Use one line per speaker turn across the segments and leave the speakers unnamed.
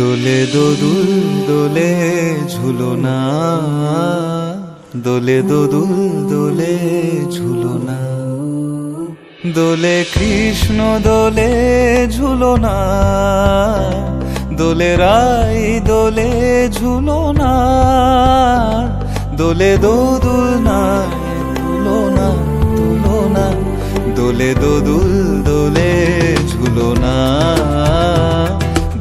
দোলে দোদুল দোলে ঝুলনা, দোলে দোদুল দোলে ঝুলনা, দোলে কৃষ্ণ দোলে ঝুলনা, দোলে রাই দোলে ঝুলনা, দোলে দোদুল নাই তুলনা তুলনা, দোলে দোদুল দোলে ঝুলনা,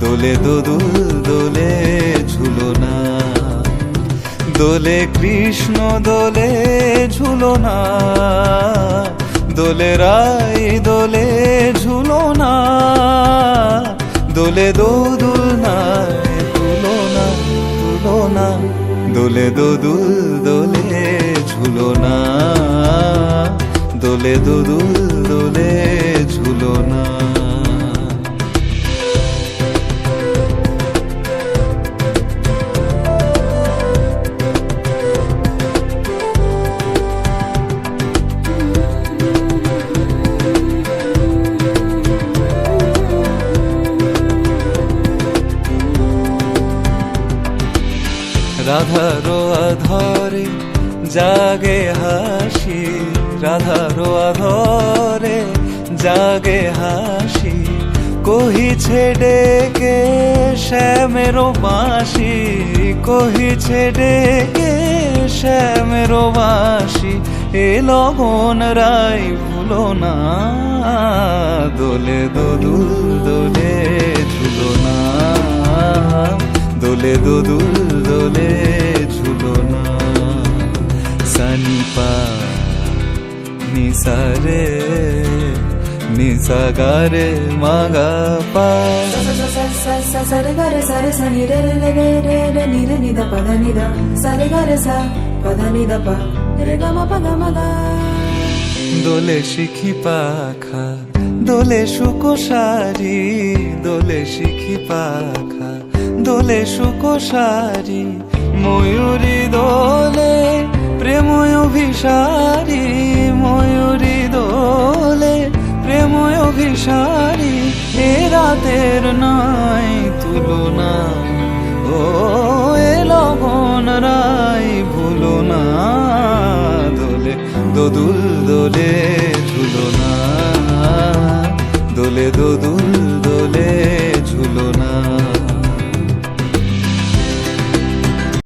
দোলে দোদুল দোলে ঝুলনা, দোলে কৃষ্ণ দোলে ঝুলনা, দোলে রাই দোলে ঝুলনা, দোলে দোদুল নাই তুলনা তুলনা, দোলে দোদুল দোলে ঝুলনা, দোলে দোদুল দোলে ঝুলনা। রাধারো আধরে জাগে হাসি, রাধারো আধরে জাগে হাসি, কহিছে ডেকে শ্যামেরো বাঁশি, কহিছে ডেকে শ্যামেরো বাঁশি, এ লগন রাই ভুলো না, দোলে দোদুল দোলে ঝুলনা, দোলে দোদুল দোলে ঝুলনা, সানি পা নিসা রে নিসা গা রে মা গা পা,
sa re ga re sa re sa ni re re re re re re ni re ni da pa da ni da, sa re ga re sa pa da ni da pa re ga ma pa ga ma ga।
দোলে শিখি পাখা দোলে সুকোসারি, দোলে শিখি পাখা দোলে সুকোসারি, ময়ূরী দোলে প্রেময় অভিসারী, ময়ূরী দোলে প্রেময় অভিসারী, এ রাতের নাই তুলনা, ও এ লগন রাই ভুলো না, দোলে দোদুল দোলে ঝুলনা, দোলে দোদুল